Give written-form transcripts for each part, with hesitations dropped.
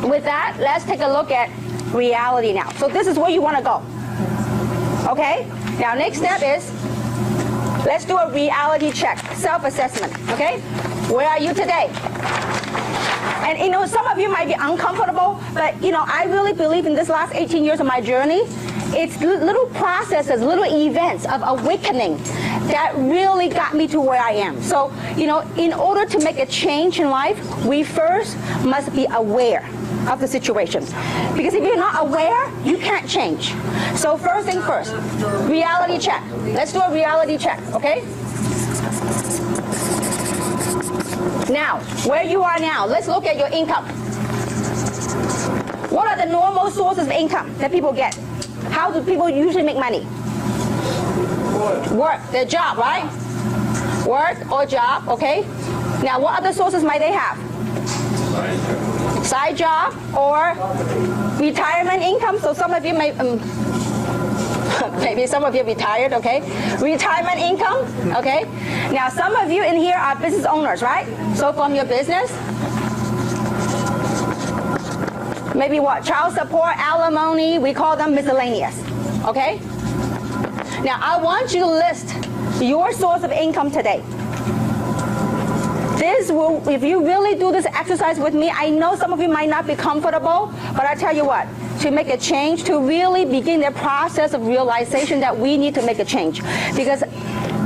with that, let's take a look at reality now. So this is where you want to go. Okay? Now, next step is, let's do a reality check, self-assessment. Okay? Where are you today? And you know, some of you might be uncomfortable, but you know, I really believe in this last 18 years of my journey, it's little processes, little events of awakening that really got me to where I am. So, you know, in order to make a change in life, we first must be aware of the situation. Because if you're not aware, you can't change. So first thing first, reality check. Let's do a reality check, okay? Now, where you are now, let's look at your income. What are the normal sources of income that people get? How do people usually make money? Work, their job, right? Work or job, okay? Now, what other sources might they have? Side job or retirement income. So some of you may, maybe some of you retired, okay? Retirement income, okay? Now, some of you in here are business owners, right? So from your business, maybe what? Child support, alimony, we call them miscellaneous, okay? Now, I want you to list your source of income today. This will, if you really do this exercise with me, I know some of you might not be comfortable, but I tell you what, to make a change, to really begin the process of realization that we need to make a change. Because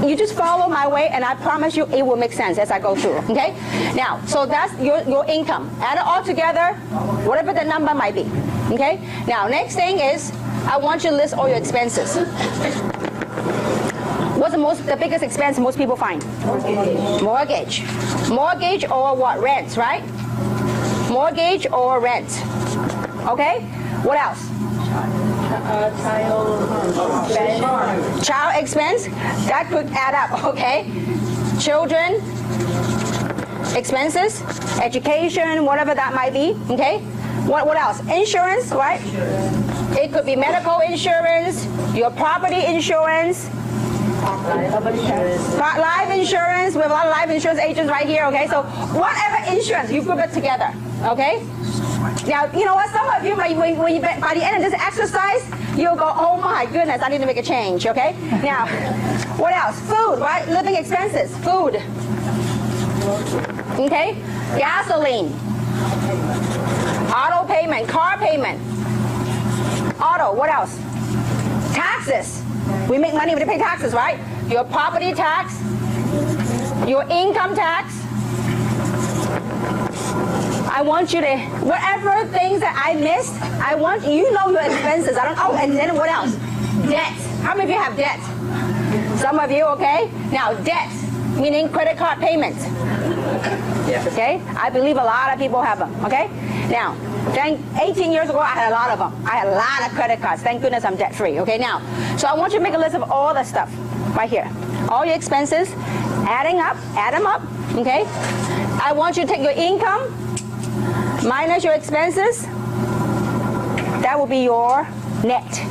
you just follow my way, and I promise you it will make sense as I go through, okay? Now, so that's your income. Add it all together, whatever the number might be, okay? Now, next thing is, I want you to list all your expenses. What's the biggest expense most people find? Mortgage. Mortgage or what? Rent, right? Mortgage or rent. Okay? What else? Child expense. That could add up, okay? Children expenses, education, whatever that might be, okay? What else? Insurance, right? It could be medical insurance, your property insurance, life insurance. We have a lot of life insurance agents right here, okay? So whatever insurance, you group it together, okay? Now, you know what? Some of you, by the end of this exercise, you'll go, oh my goodness, I need to make a change, okay? Now, what else? Food, right? Living expenses, food. Okay? Gasoline. Auto payment, car payment. Auto, what else? Taxes. We make money to pay taxes, right? Your property tax, your income tax. I want you to, whatever things that I missed, I want you know your expenses. I don't. Oh, and then what else? Debt. How many of you have debt? Some of you, okay? Now, debt, meaning credit card payments. Okay? I believe a lot of people have them, okay? Now, 18 years ago, I had a lot of them. I had a lot of credit cards. Thank goodness I'm debt-free, okay? Now, so I want you to make a list of all the stuff right here. All your expenses, add them up, okay? I want you to take your income minus your expenses. That will be your net.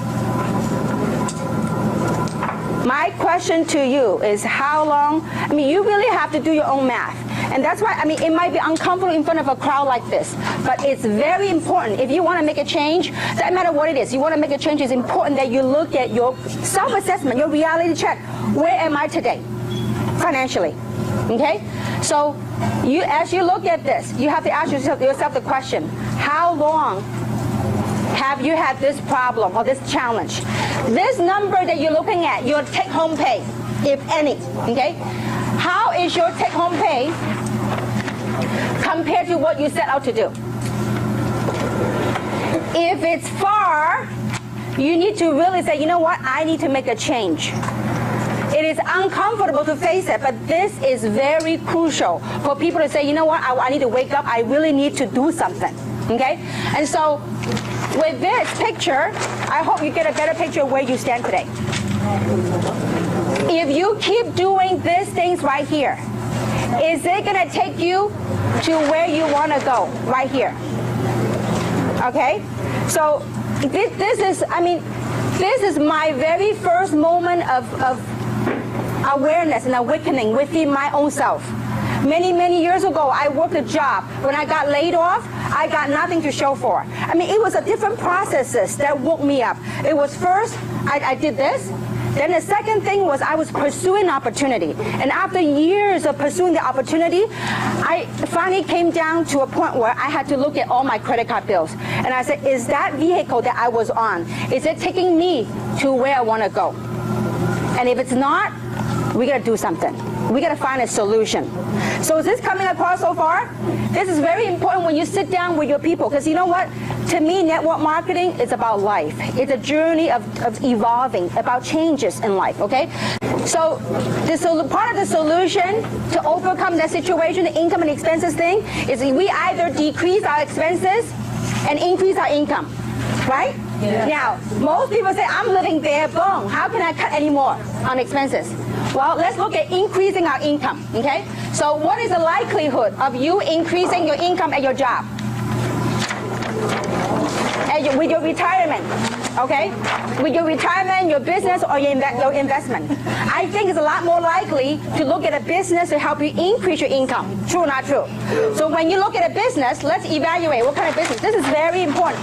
My question to you is how long, I mean, you really have to do your own math. And that's why, I mean, it might be uncomfortable in front of a crowd like this, but it's very important. If you want to make a change, doesn't matter what it is, you want to make a change, it's important that you look at your self-assessment, your reality check. Where am I today, financially? Okay? So, as you look at this, you have to ask yourself the question, how long have you had this problem or this challenge? This number that you're looking at, your take-home pay, if any, okay? How is your take-home pay compared to what you set out to do? If it's far, you need to really say, you know what, I need to make a change. It is uncomfortable to face it, but this is very crucial for people to say, you know what, I need to wake up, I really need to do something, okay? And so, with this picture, I hope you get a better picture of where you stand today. If you keep doing these things right here, is it going to take you to where you want to go right here? Okay? So this is, I mean, this is my very first moment of awareness and awakening within my own self. Many years ago, I worked a job. When I got laid off, I got nothing to show for. I mean, it was a different processes that woke me up. It was first, I did this. Then the second thing was I was pursuing opportunity. And after years of pursuing the opportunity, I finally came down to a point where I had to look at all my credit card bills. And I said, is that vehicle that I was on, is it taking me to where I want to go? And if it's not, we got to do something. We got to find a solution. So is this coming across so far? This is very important when you sit down with your people, because you know what? To me, network marketing is about life. It's a journey of evolving, about changes in life, okay? So part of the solution to overcome that situation, the income and expenses thing, is we either decrease our expenses and increase our income, right? Yeah. Now, most people say, I'm living bare bone. How can I cut any more on expenses? Well, let's look at increasing our income, okay? So what is the likelihood of you increasing your income at your job? With your retirement, okay? With your retirement, your business, or your investment. I think it's a lot more likely to look at a business to help you increase your income. True or not true? So when you look at a business, let's evaluate what kind of business. This is very important.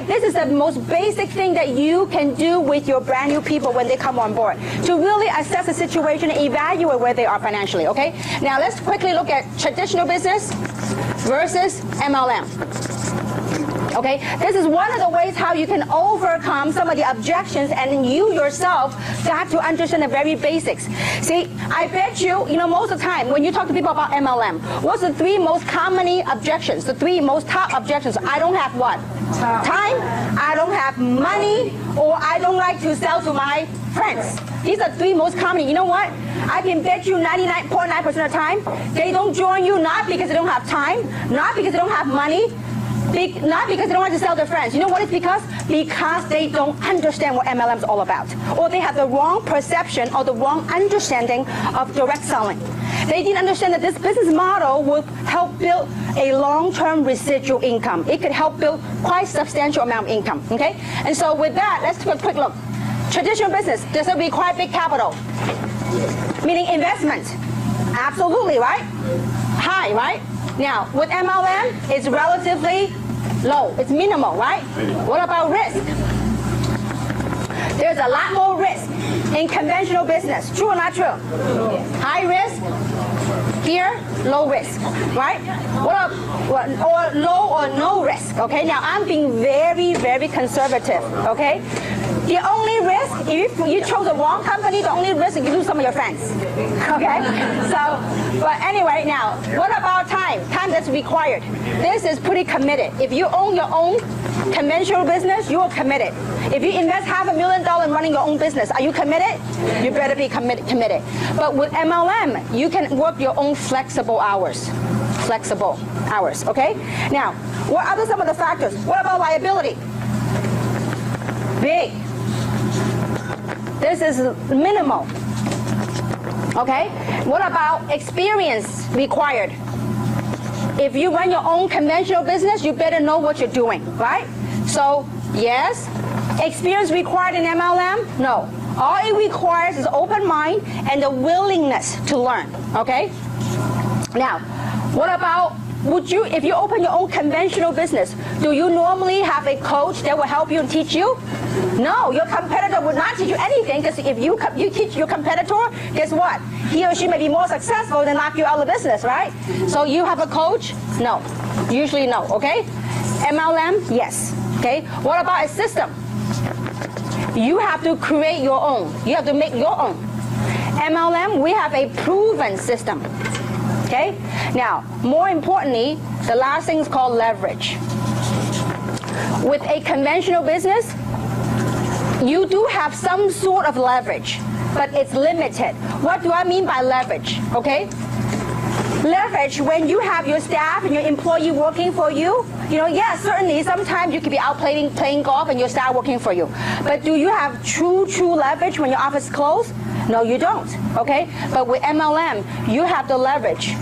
This is the most basic thing that you can do with your brand new people when they come on board, to really assess the situation and evaluate where they are financially, okay? Now let's quickly look at traditional business versus MLM. Okay, this is one of the ways how you can overcome some of the objections, and you yourself got to understand the very basics. See, I bet you know, most of the time when you talk to people about MLM, what's the three most commonly objections, the three most top objections? I don't have what? Time, I don't have money, or I don't like to sell to my friends. These are three most common. You know what? I can bet you 99.9% of the time, they don't join you not because they don't have time, not because they don't have money, not because they don't want to sell their friends. You know what it's because? Because they don't understand what MLM is all about. Or they have the wrong perception or the wrong understanding of direct selling. They didn't understand that this business model will help build a long-term residual income. It could help build quite substantial amount of income, okay? And so with that, let's take a quick look. Traditional business, does it require big capital? Meaning investment. Absolutely, right? High, right? Now, with MLM, it's relatively low. It's minimal, right? What about risk? There's a lot more risk in conventional business. True or not true? High risk, here, low risk, right? Or low or no risk, okay? Now, I'm being very, very conservative, okay? The only risk, if you chose the wrong company, the only risk is you lose some of your friends, okay? So, but anyway, now, what about time? Time that's required. This is pretty committed. If you own your own conventional business, you are committed. If you invest $500,000 in running your own business, are you committed? You better be committed. But with MLM, you can work your own flexible hours. Flexible hours, okay? Now, what are some of the factors? What about liability? Big. This is minimal. Okay? What about experience required? If you run your own conventional business, you better know what you're doing, right? So, yes. Experience required in MLM? No. All it requires is open mind and the willingness to learn, okay? Now, what about, if you open your own conventional business, do you normally have a coach that will help you and teach you? No, your competitor would not teach you anything, because if you teach your competitor, guess what? He or she may be more successful than knock you out of the business, right? So you have a coach? No. Usually no, okay? MLM? Yes. Okay? What about a system? You have to create your own. You have to make your own. MLM, we have a proven system. Okay? Now, more importantly, the last thing is called leverage. With a conventional business, you do have some sort of leverage, but it's limited. What do I mean by leverage? Okay? Leverage, when you have your staff and your employee working for you, yes, certainly sometimes you could be out playing golf and your staff working for you. But do you have true leverage when your office is closed? No, you don't, okay? But with MLM, you have the leverage.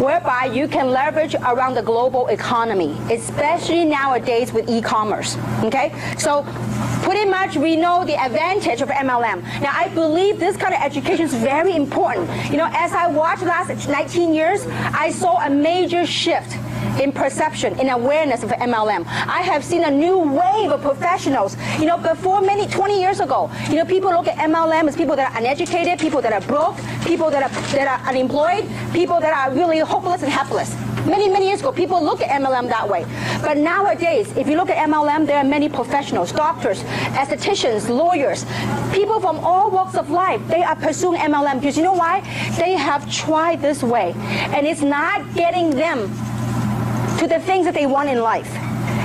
whereby you can leverage around the global economy, especially nowadays with e-commerce. Okay, so pretty much we know the advantage of MLM. Now I believe this kind of education is very important. You know, as I watched last 19 years, I saw a major shift in perception, in awareness of MLM. I have seen a new wave of professionals. You know, before 20 years ago, you know, people look at MLM as people that are uneducated, people that are broke, people that are unemployed, people that are really hopeless and helpless. Many years ago, people look at MLM that way. But nowadays, if you look at MLM, there are many professionals, doctors, estheticians, lawyers, people from all walks of life. They are pursuing MLM because you know why? They have tried this way, and it's not getting them to the things that they want in life.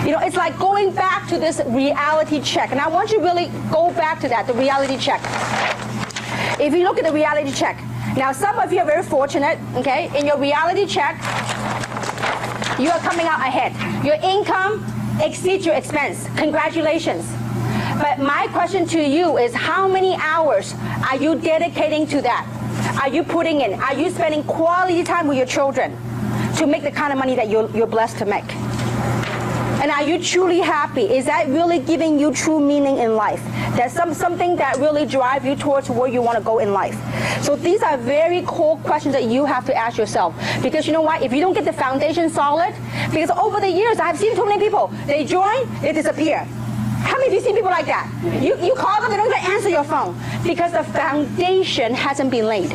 You know, it's like going back to this reality check. And I want you to really go back to that, the reality check. If you look at the reality check, now some of you are very fortunate, okay? In your reality check, you are coming out ahead. Your income exceeds your expense. Congratulations. But my question to you is, how many hours are you dedicating to that? Are you putting in? Are you spending quality time with your children to make the kind of money that you're blessed to make? And are you truly happy? Is that really giving you true meaning in life? That's something that really drives you towards where you want to go in life. So these are very core questions that you have to ask yourself. Because you know what? If you don't get the foundation solid, because over the years, I've seen too many people, they join, they disappear. How many of you seen people like that? You call them, they don't even answer your phone because the foundation hasn't been laid.